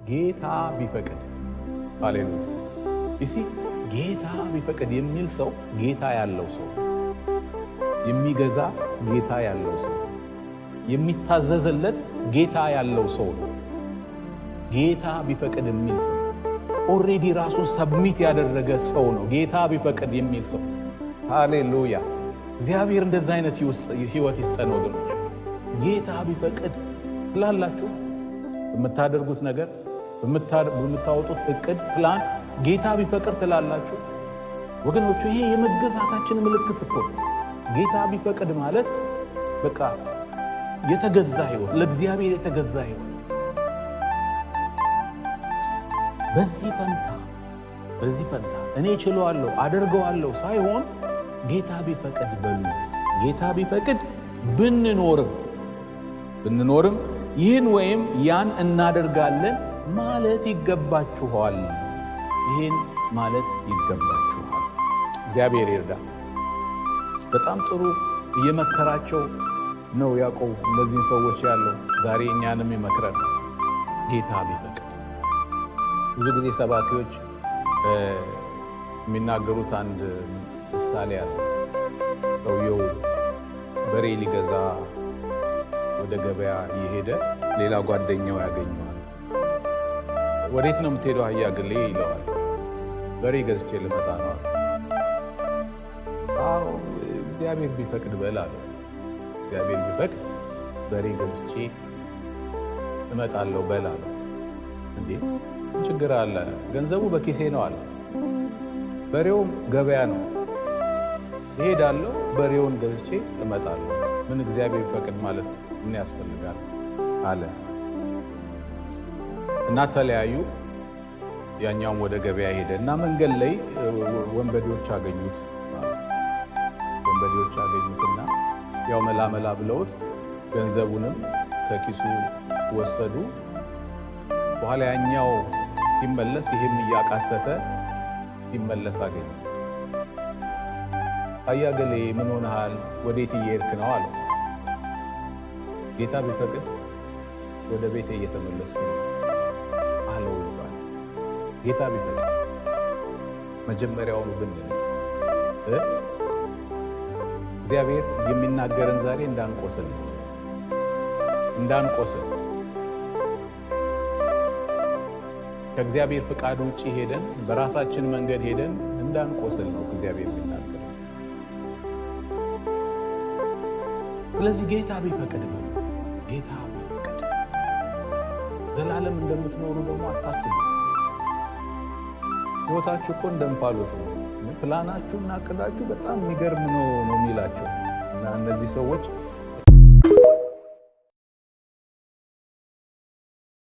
ጌታ ቢፈቅድ ሃሌሉያ። እሺ ጌታ ቢፈቅድ የሚል ሰው ጌታ ያለው ሰው፣ የሚገዛ ጌታ ያለው ሰው፣ የሚታዘዝለት ጌታ ያለው ሰው ነው። ጌታ ቢፈቅድ የሚል ሰው ኦሬዲ ራሱን ሰብሚት ያደረገ ሰው ነው። ጌታ ቢፈቅድ የሚል ሰው ሃሌሉያ። እግዚአብሔር እንደዛ አይነት ህይወት ይስጠን ወገኖች። ጌታ ቢፈቅድ ትላላችሁ። በምታደርጉት ነገር፣ በምታወጡት እቅድ፣ ፕላን ጌታ ቢፈቅድ ትላላችሁ ወገኖቹ። ይሄ የመገዛታችን ምልክት እኮ ጌታ ቢፈቅድ ማለት በቃ የተገዛ ህይወት፣ ለእግዚአብሔር የተገዛ ህይወት። በዚህ ፈንታ እኔ ችለዋለሁ አደርገዋለሁ ሳይሆን ጌታ ቢፈቅድ በሉ። ጌታ ቢፈቅድ ብንኖርም ይህን ወይም ያን እናደርጋለን ማለት ይገባችኋል። ይህን ማለት ይገባችኋል። እግዚአብሔር ይርዳ። በጣም ጥሩ እየመከራቸው ነው ያዕቆብ እነዚህን ሰዎች ያለው። ዛሬ እኛንም ይመክረን ጌታ ቢፈቅድ። ብዙ ጊዜ ሰባኪዎች የሚናገሩት አንድ ምሳሌ አለ። ሰውየው በሬ ሊገዛ ወደ ገበያ እየሄደ ሌላ ጓደኛው ያገኘዋል። ወዴት ነው የምትሄደው አህያ ግሌ ይለዋል። በሬ ገዝቼ ልመጣ ነው። አዎ እግዚአብሔር ቢፈቅድ በል አለው። እግዚአብሔር ቢፈቅድ በሬ ገዝቼ እመጣለሁ በል አለው። እንዴ ችግር አለ? ገንዘቡ በኪሴ ነው አለ። በሬውም ገበያ ነው። እሄዳለሁ፣ በሬውን ገዝቼ እመጣለሁ። ምን እግዚአብሔር ቢፈቅድ ማለት ምን ያስፈልጋል አለ እና ተለያዩ። ያኛውም ወደ ገበያ ሄደ እና መንገድ ላይ ወንበዴዎች አገኙትና ያው መላመላ ብለውት ገንዘቡንም ከኪሱ ወሰዱ። በኋላ ያኛው ሲመለስ ይሄም እያቃሰተ ሲመለስ አገኘ። አህያ ገሌ ምን ሆነሃል? ወዴት እየሄድክ ነው አለው። ጌታ ቢፈቅድ ወደ ቤቴ እየተመለስኩ ነው አለው ይባላል። ጌታ ቢፈቅድ መጀመሪያውኑ ብንልስ እግዚአብሔር የሚናገረን ዛሬ እንዳንቆስል ከእግዚአብሔር ፍቃድ ውጪ ሄደን በራሳችን መንገድ ሄደን እንዳንቆስል ነው እግዚአብሔር የሚናገረን። ስለዚህ ጌታ ቢፈቅድ ነው። ጌታ ቢፈቅድ ዘላለም እንደምትኖሩ ደግሞ አታስቡ። ሕይወታችሁ እኮ እንደምፋሉት ነው። ፕላናችሁ እና እቅዳችሁ በጣም የሚገርም ነው የሚላቸው እና እነዚህ ሰዎች